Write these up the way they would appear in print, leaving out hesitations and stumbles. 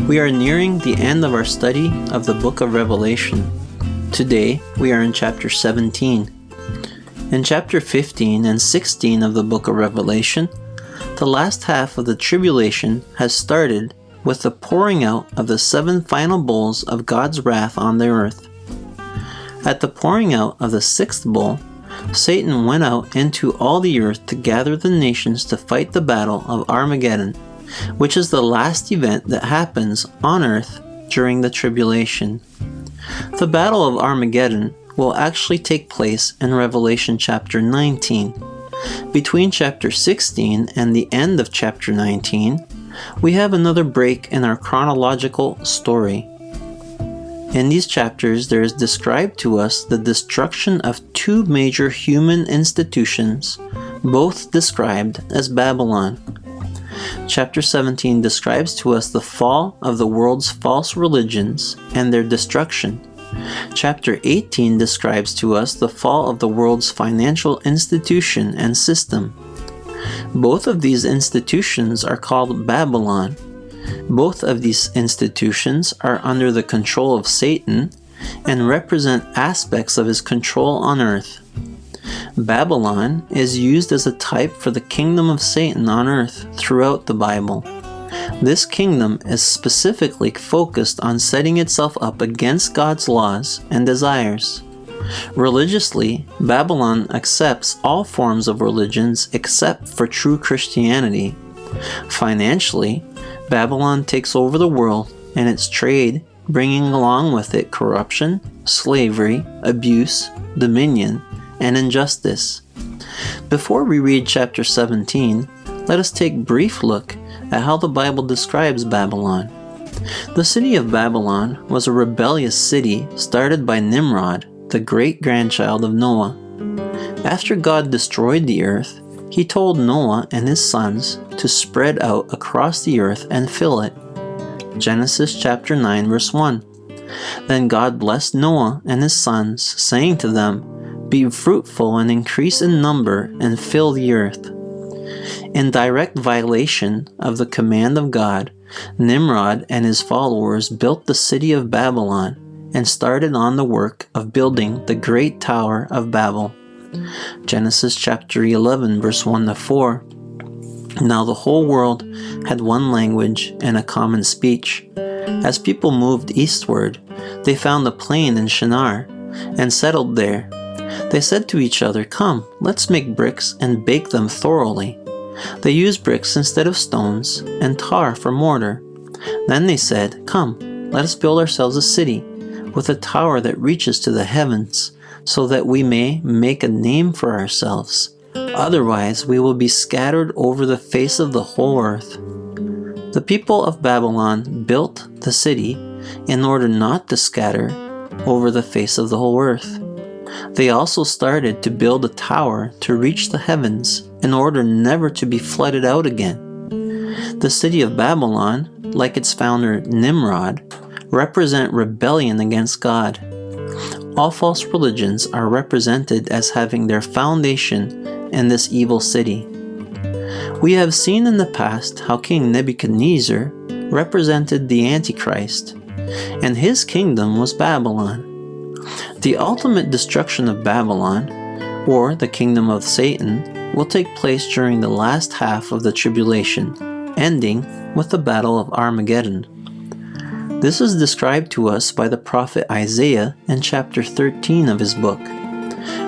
We are nearing the end of our study of the book of Revelation. Today, we are in chapter 17. In chapter 15 and 16 of the book of Revelation, the last half of the tribulation has started with the pouring out of the 7 final bowls of God's wrath on the earth. At the pouring out of the 6th bowl, Satan went out into all the earth to gather the nations to fight the battle of Armageddon, which is the last event that happens on earth during the tribulation. The Battle of Armageddon will actually take place in Revelation chapter 19. Between chapter 16 and the end of chapter 19, we have another break in our chronological story. In these chapters, there is described to us the destruction of 2 major human institutions, both described as Babylon. Chapter 17 describes to us the fall of the world's false religions and their destruction. Chapter 18 describes to us the fall of the world's financial institution and system. Both of these institutions are called Babylon. Both of these institutions are under the control of Satan and represent aspects of his control on earth. Babylon is used as a type for the kingdom of Satan on earth throughout the Bible. This kingdom is specifically focused on setting itself up against God's laws and desires. Religiously, Babylon accepts all forms of religions except for true Christianity. Financially, Babylon takes over the world and its trade, bringing along with it corruption, slavery, abuse, dominion, and injustice. Before we read chapter 17, let us take a brief look at how the Bible describes Babylon. The city of Babylon was a rebellious city started by Nimrod, the great-grandchild of Noah. After God destroyed the earth, he told Noah and his sons to spread out across the earth and fill it. Genesis chapter 9 verse 1. Then God blessed Noah and his sons, saying to them, "Be fruitful and increase in number and fill the earth." In direct violation of the command of God, Nimrod and his followers built the city of Babylon and started on the work of building the great Tower of Babel. Genesis chapter 11 verse 1-4. Now the whole world had one language and a common speech. As people moved eastward, they found a plain in Shinar and settled there. They said to each other, "Come, let's make bricks and bake them thoroughly." They used bricks instead of stones and tar for mortar. Then they said, "Come, let us build ourselves a city with a tower that reaches to the heavens, so that we may make a name for ourselves. Otherwise, we will be scattered over the face of the whole earth." The people of Babylon built the city in order not to scatter over the face of the whole earth. They also started to build a tower to reach the heavens in order never to be flooded out again. The city of Babylon, like its founder Nimrod, represent rebellion against God. All false religions are represented as having their foundation in this evil city. We have seen in the past how King Nebuchadnezzar represented the Antichrist, and his kingdom was Babylon. The ultimate destruction of Babylon, or the kingdom of Satan, will take place during the last half of the tribulation, ending with the Battle of Armageddon. This is described to us by the prophet Isaiah in chapter 13 of his book.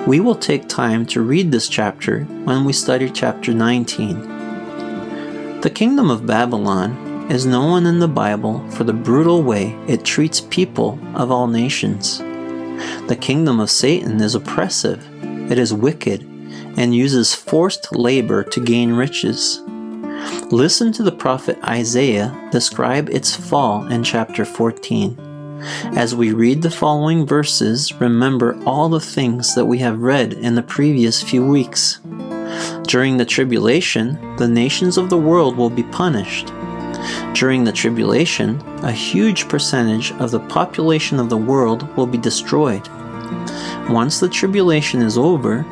We will take time to read this chapter when we study chapter 19. The kingdom of Babylon is known in the Bible for the brutal way it treats people of all nations. The kingdom of Satan is oppressive, it is wicked, and uses forced labor to gain riches. Listen to the prophet Isaiah describe its fall in chapter 14. As we read the following verses, remember all the things that we have read in the previous few weeks. During the tribulation, the nations of the world will be punished. During the tribulation, a huge percentage of the population of the world will be destroyed. Once the tribulation is over,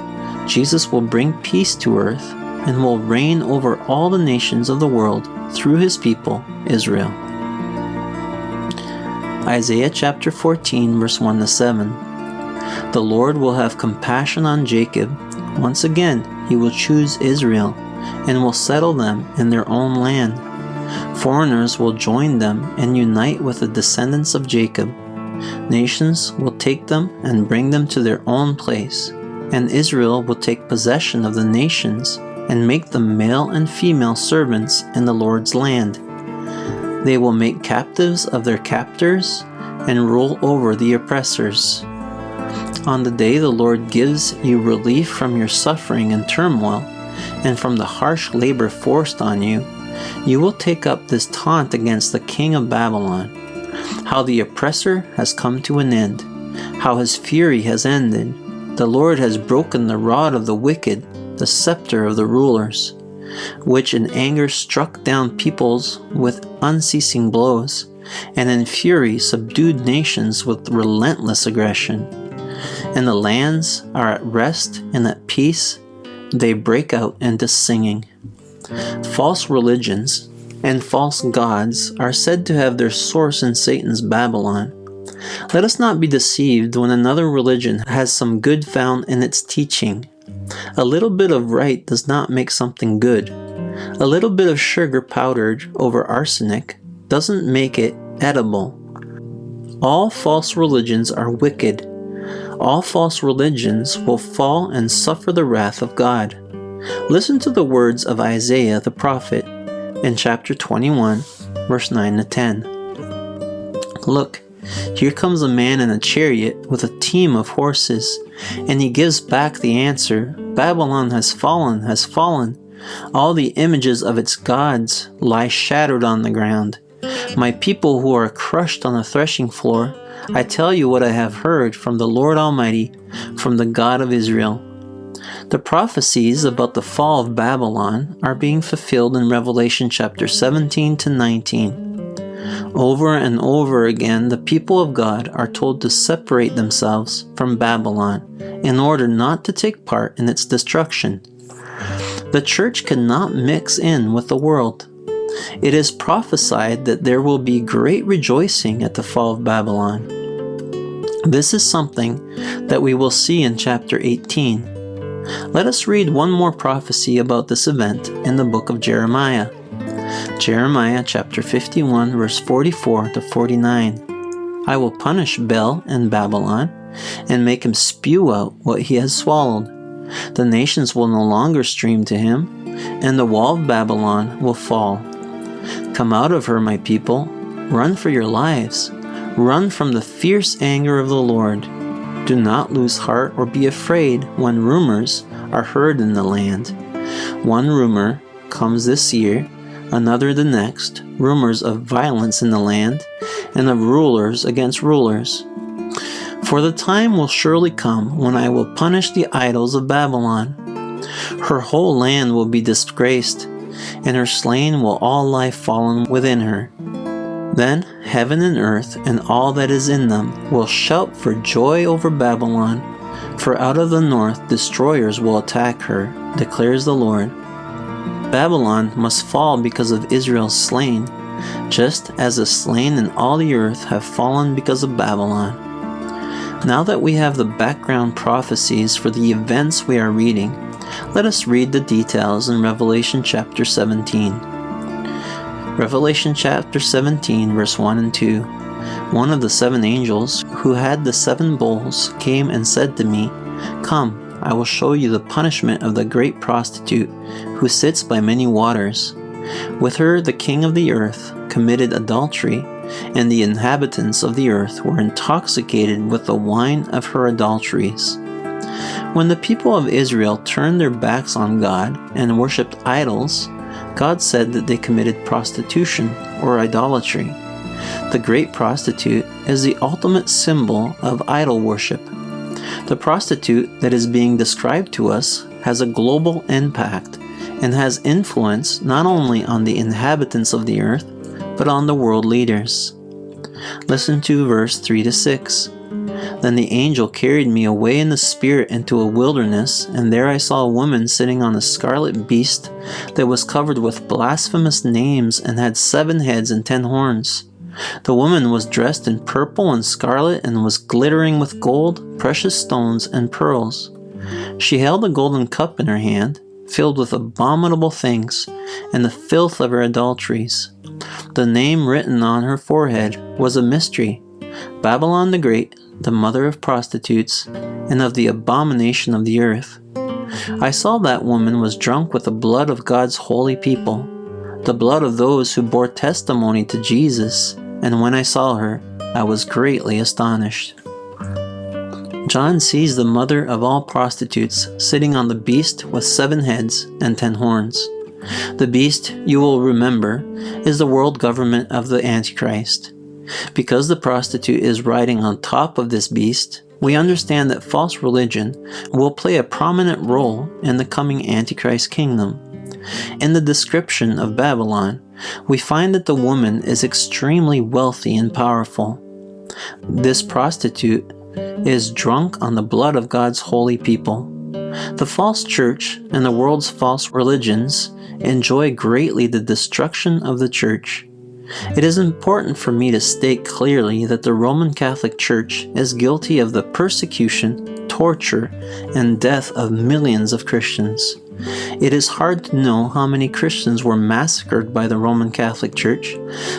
Jesus will bring peace to earth and will reign over all the nations of the world through his people, Israel. Isaiah chapter 14 verse 1 to 7. The Lord will have compassion on Jacob. Once again, he will choose Israel and will settle them in their own land. Foreigners will join them and unite with the descendants of Jacob. Nations will take them and bring them to their own place, and Israel will take possession of the nations and make them male and female servants in the Lord's land. They will make captives of their captors and rule over the oppressors. On the day the Lord gives you relief from your suffering and turmoil, and from the harsh labor forced on you, you will take up this taunt against the king of Babylon, how the oppressor has come to an end, how his fury has ended. The Lord has broken the rod of the wicked, the scepter of the rulers, which in anger struck down peoples with unceasing blows, and in fury subdued nations with relentless aggression. And the lands are at rest and at peace, they break out into singing. False religions and false gods are said to have their source in Satan's Babylon. Let us not be deceived when another religion has some good found in its teaching. A little bit of right does not make something good. A little bit of sugar powdered over arsenic doesn't make it edible. All false religions are wicked. All false religions will fall and suffer the wrath of God. Listen to the words of Isaiah the prophet in chapter 21, verse 9 to 10. Look, here comes a man in a chariot with a team of horses, and he gives back the answer, Babylon has fallen, has fallen. All the images of its gods lie shattered on the ground. My people who are crushed on the threshing floor, I tell you what I have heard from the Lord Almighty, from the God of Israel. The prophecies about the fall of Babylon are being fulfilled in Revelation chapter 17 to 19. Over and over again, the people of God are told to separate themselves from Babylon in order not to take part in its destruction. The church cannot mix in with the world. It is prophesied that there will be great rejoicing at the fall of Babylon. This is something that we will see in chapter 18. Let us read one more prophecy about this event in the book of Jeremiah. Jeremiah chapter 51 verse 44 to 49. I will punish Bel in Babylon and make him spew out what he has swallowed. The nations will no longer stream to him, and the wall of Babylon will fall. Come out of her, my people. Run for your lives. Run from the fierce anger of the Lord. Do not lose heart or be afraid when rumors are heard in the land. One rumor comes this year, another the next, rumors of violence in the land, and of rulers against rulers. For the time will surely come when I will punish the idols of Babylon. Her whole land will be disgraced, and her slain will all lie fallen within her. Then heaven and earth and all that is in them will shout for joy over Babylon, for out of the north destroyers will attack her, declares the Lord. Babylon must fall because of Israel's slain, just as the slain in all the earth have fallen because of Babylon. Now that we have the background prophecies for the events we are reading, let us read the details in Revelation chapter 17. Revelation chapter 17 verse 1 and 2. One of the 7 angels who had the 7 bowls came and said to me, Come, I will show you the punishment of the great prostitute who sits by many waters. With her the king of the earth committed adultery, and the inhabitants of the earth were intoxicated with the wine of her adulteries. When the people of Israel turned their backs on God and worshipped idols, God said that they committed prostitution or idolatry. The great prostitute is the ultimate symbol of idol worship. The prostitute that is being described to us has a global impact and has influence not only on the inhabitants of the earth, but on the world leaders. Listen to verse 3 to 6. Then the angel carried me away in the spirit into a wilderness, and there I saw a woman sitting on a scarlet beast that was covered with blasphemous names and had 7 heads and 10 horns. The woman was dressed in purple and scarlet and was glittering with gold, precious stones, and pearls. She held a golden cup in her hand, filled with abominable things and the filth of her adulteries. The name written on her forehead was a mystery: Babylon the Great, the mother of prostitutes, and of the abomination of the earth. I saw that woman was drunk with the blood of God's holy people, the blood of those who bore testimony to Jesus, and when I saw her, I was greatly astonished. John sees the mother of all prostitutes sitting on the beast with 7 heads and 10 horns. The beast, you will remember, is the world government of the Antichrist. Because the prostitute is riding on top of this beast, we understand that false religion will play a prominent role in the coming Antichrist kingdom. In the description of Babylon, we find that the woman is extremely wealthy and powerful. This prostitute is drunk on the blood of God's holy people. The false church and the world's false religions enjoy greatly the destruction of the church. It is important for me to state clearly that the Roman Catholic Church is guilty of the persecution, torture, and death of millions of Christians. It is hard to know how many Christians were massacred by the Roman Catholic Church,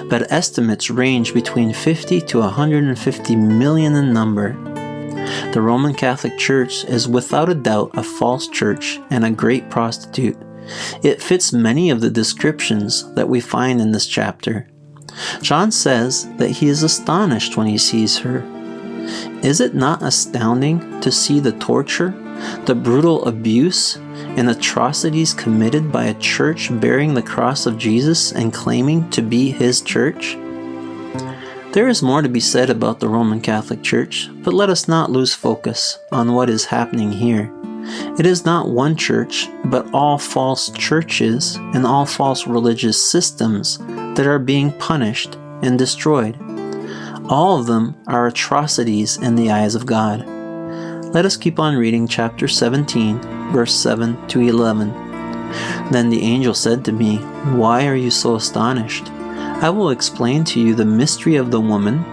but estimates range between 50 to 150 million in number. The Roman Catholic Church is without a doubt a false church and a great prostitute. It fits many of the descriptions that we find in this chapter. John says that he is astonished when he sees her. Is it not astounding to see the torture, the brutal abuse, and atrocities committed by a church bearing the cross of Jesus and claiming to be his church? There is more to be said about the Roman Catholic Church, but let us not lose focus on what is happening here. It is not one church, but all false churches and all false religious systems that are being punished and destroyed. All of them are atrocities in the eyes of God. Let us keep on reading chapter 17, verse 7 to 11. Then the angel said to me, "Why are you so astonished? I will explain to you the mystery of the woman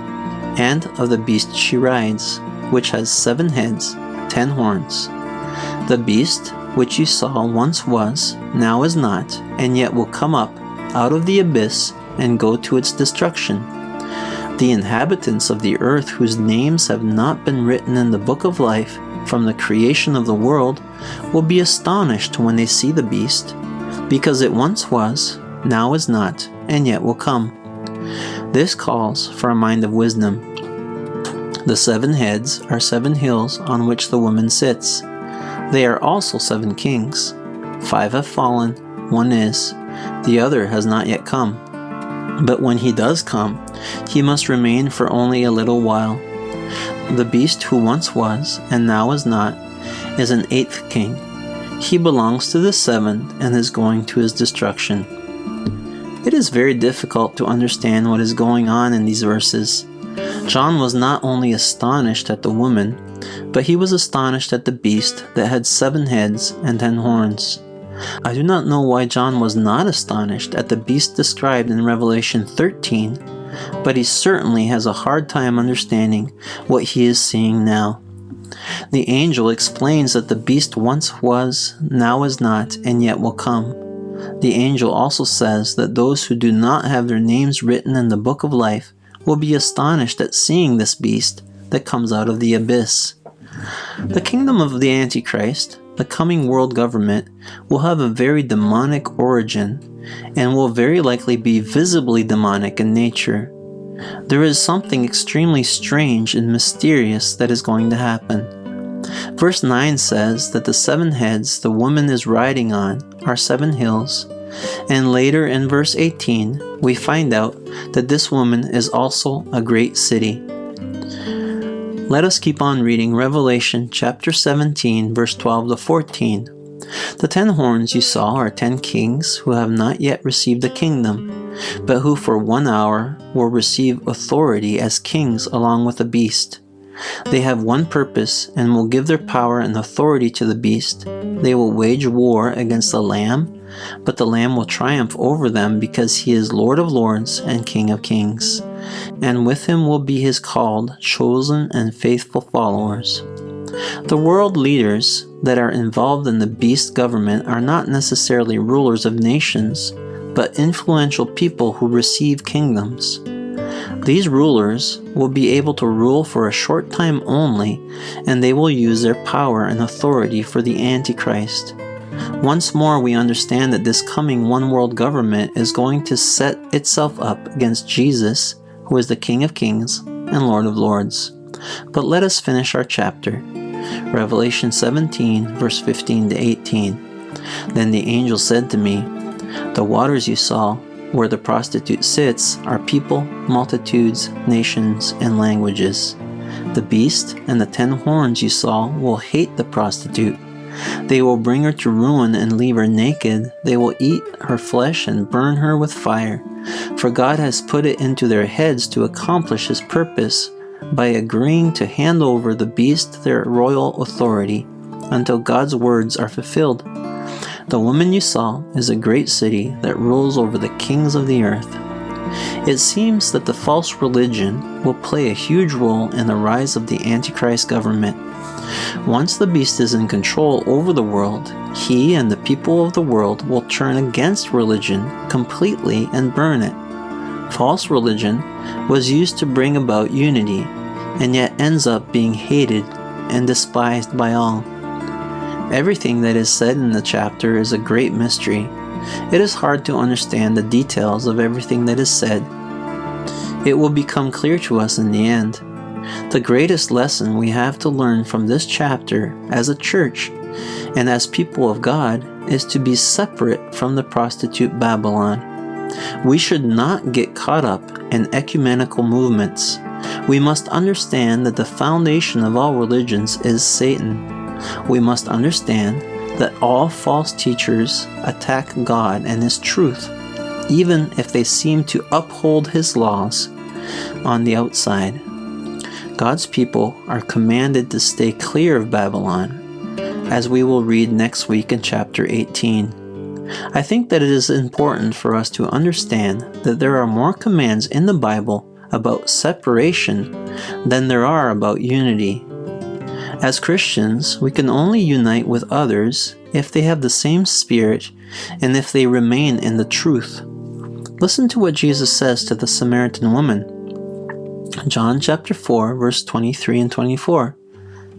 and of the beast she rides, which has 7 heads, 10 horns. The beast which you saw once was, now is not, and yet will come up out of the abyss and go to its destruction. The inhabitants of the earth whose names have not been written in the book of life from the creation of the world will be astonished when they see the beast, because it once was, now is not, and yet will come." This calls for a mind of wisdom. The 7 heads are 7 hills on which the woman sits. They are also 7 kings. 5 have fallen, 1 is, the other has not yet come. But when he does come, he must remain for only a little while. The beast who once was, and now is not, is an 8th king. He belongs to the 7th and is going to his destruction. It is very difficult to understand what is going on in these verses. John was not only astonished at the woman, but he was astonished at the beast that had 7 heads and 10 horns. I do not know why John was not astonished at the beast described in Revelation 13, but he certainly has a hard time understanding what he is seeing now. The angel explains that the beast once was, now is not, and yet will come. The angel also says that those who do not have their names written in the book of life will be astonished at seeing this beast that comes out of the abyss. The kingdom of the Antichrist, the coming world government, will have a very demonic origin and will very likely be visibly demonic in nature. There is something extremely strange and mysterious that is going to happen. Verse 9 says that the 7 heads the woman is riding on are 7 hills, and later in verse 18 we find out that this woman is also a great city. Let us keep on reading Revelation chapter 17, verse 12 to 14. The 10 horns you saw are 10 kings who have not yet received the kingdom, but who for 1 hour will receive authority as kings along with the beast. They have one purpose and will give their power and authority to the beast. They will wage war against the Lamb, but the Lamb will triumph over them because he is Lord of lords and King of kings, and with him will be his called, chosen, and faithful followers. The world leaders that are involved in the beast government are not necessarily rulers of nations, but influential people who receive kingdoms. These rulers will be able to rule for a short time only, and they will use their power and authority for the Antichrist. Once more, we understand that this coming one-world government is going to set itself up against Jesus, who is the King of Kings and Lord of Lords. But let us finish our chapter. Revelation 17, verse 15 to 18. Then the angel said to me, "The waters you saw, where the prostitute sits, are people, multitudes, nations, and languages. The beast and the 10 horns you saw will hate the prostitute. They will bring her to ruin and leave her naked. They will eat her flesh and burn her with fire. For God has put it into their heads to accomplish his purpose by agreeing to hand over the beast their royal authority until God's words are fulfilled. The woman you saw is a great city that rules over the kings of the earth." It seems that the false religion will play a huge role in the rise of the Antichrist government. Once the beast is in control over the world, he and the people of the world will turn against religion completely and burn it. False religion was used to bring about unity, and yet ends up being hated and despised by all. Everything that is said in the chapter is a great mystery. It is hard to understand the details of everything that is said. It will become clear to us in the end. The greatest lesson we have to learn from this chapter as a church and as people of God is to be separate from the prostitute Babylon. We should not get caught up in ecumenical movements. We must understand that the foundation of all religions is Satan. We must understand that all false teachers attack God and his truth, even if they seem to uphold his laws on the outside. God's people are commanded to stay clear of Babylon, as we will read next week in chapter 18. I think that it is important for us to understand that there are more commands in the Bible about separation than there are about unity. As Christians, we can only unite with others if they have the same spirit and if they remain in the truth. Listen to what Jesus says to the Samaritan woman. John chapter 4, verse 23 and 24.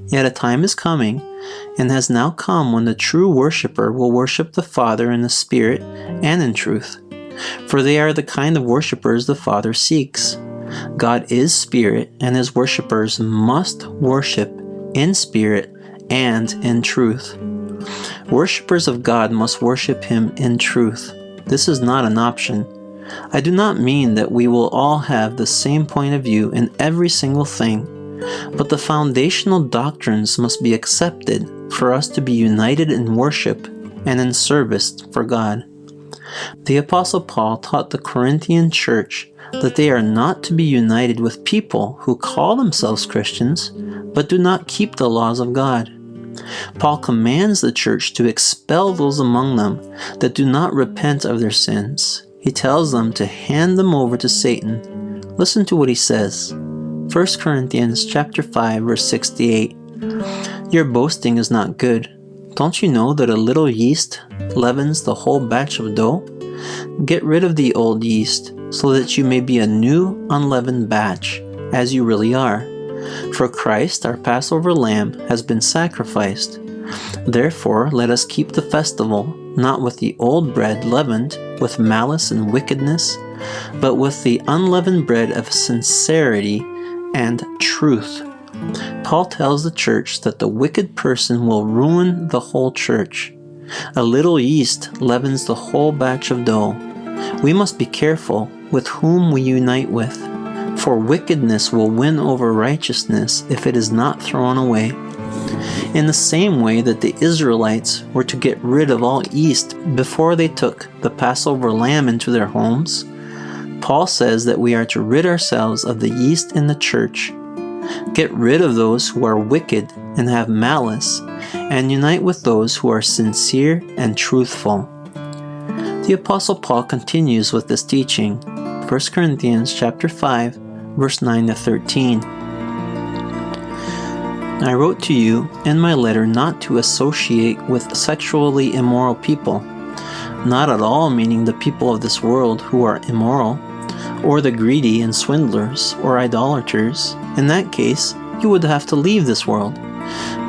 "Yet a time is coming, and has now come, when the true worshipper will worship the Father in the Spirit and in truth. For they are the kind of worshipers the Father seeks. God is Spirit, and his worshipers must worship in spirit and in truth." Worshippers of God must worship him in truth. This is not an option. I do not mean that we will all have the same point of view in every single thing, but the foundational doctrines must be accepted for us to be united in worship and in service for God. The Apostle Paul taught the Corinthian church that they are not to be united with people who call themselves Christians, but do not keep the laws of God. Paul commands the church to expel those among them that do not repent of their sins. He tells them to hand them over to Satan. Listen to what he says. 1 Corinthians chapter 5, verse 68. "Your boasting is not good. Don't you know that a little yeast leavens the whole batch of dough? Get rid of the old yeast, so that you may be a new unleavened batch, as you really are. For Christ, our Passover lamb, has been sacrificed. Therefore, let us keep the festival, not with the old bread leavened with malice and wickedness, but with the unleavened bread of sincerity and truth." Paul tells the church that the wicked person will ruin the whole church. A little yeast leavens the whole batch of dough. We must be careful with whom we unite with, for wickedness will win over righteousness if it is not thrown away. In the same way that the Israelites were to get rid of all yeast before they took the Passover lamb into their homes, Paul says that we are to rid ourselves of the yeast in the church. Get rid of those who are wicked and have malice, and unite with those who are sincere and truthful. The Apostle Paul continues with this teaching. 1 Corinthians chapter 5, verse 9 to 13. I wrote to you in my letter not to associate with sexually immoral people, not at all meaning the people of this world who are immoral, or the greedy and swindlers or idolaters. In that case, you would have to leave this world.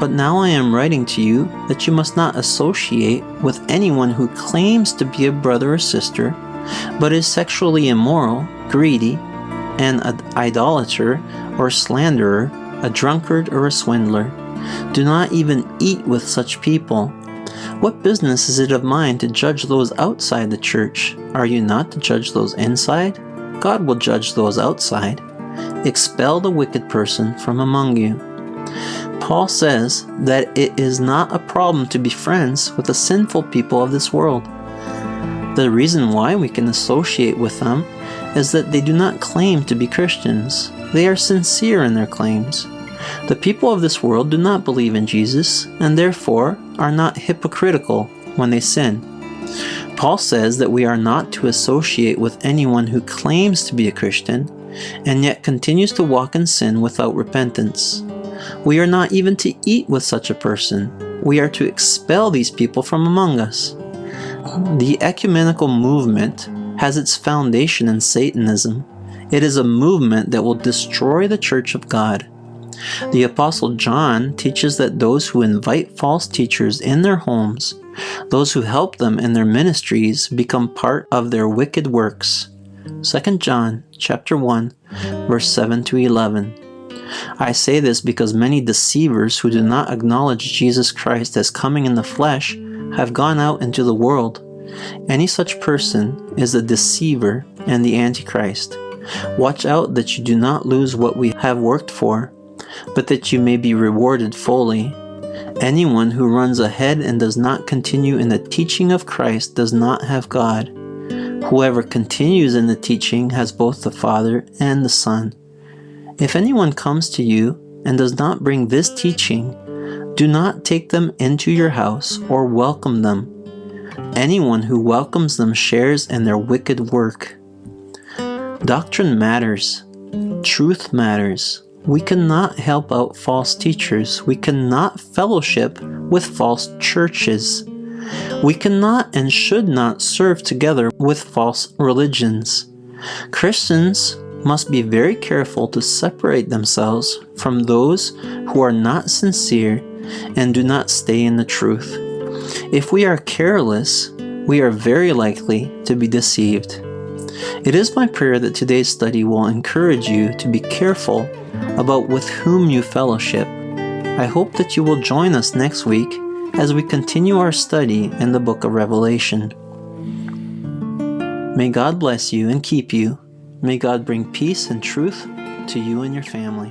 But now I am writing to you that you must not associate with anyone who claims to be a brother or sister, but is sexually immoral, greedy, an idolater or slanderer, a drunkard or a swindler. Do not even eat with such people. What business is it of mine to judge those outside the church? Are you not to judge those inside? God will judge those outside. Expel the wicked person from among you. Paul says that it is not a problem to be friends with the sinful people of this world. The reason why we can associate with them is that they do not claim to be Christians. They are sincere in their claims. The people of this world do not believe in Jesus and therefore are not hypocritical when they sin. Paul says that we are not to associate with anyone who claims to be a Christian and yet continues to walk in sin without repentance. We are not even to eat with such a person. We are to expel these people from among us. The ecumenical movement has its foundation in Satanism. It is a movement that will destroy the Church of God. The Apostle John teaches that those who invite false teachers in their homes, those who help them in their ministries, become part of their wicked works. 2 John chapter 1, verse 7 to 11. I say this because many deceivers who do not acknowledge Jesus Christ as coming in the flesh have gone out into the world. Any such person is a deceiver and the Antichrist. Watch out that you do not lose what we have worked for, but that you may be rewarded fully. Anyone who runs ahead and does not continue in the teaching of Christ does not have God. Whoever continues in the teaching has both the Father and the Son. If anyone comes to you and does not bring this teaching, do not take them into your house or welcome them. Anyone who welcomes them shares in their wicked work. Doctrine matters. Truth matters. We cannot help out false teachers. We cannot fellowship with false churches. We cannot and should not serve together with false religions. Christians must be very careful to separate themselves from those who are not sincere and do not stay in the truth. If we are careless, we are very likely to be deceived. It is my prayer that today's study will encourage you to be careful about with whom you fellowship. I hope that you will join us next week as we continue our study in the book of Revelation. May God bless you and keep you. May God bring peace and truth to you and your family.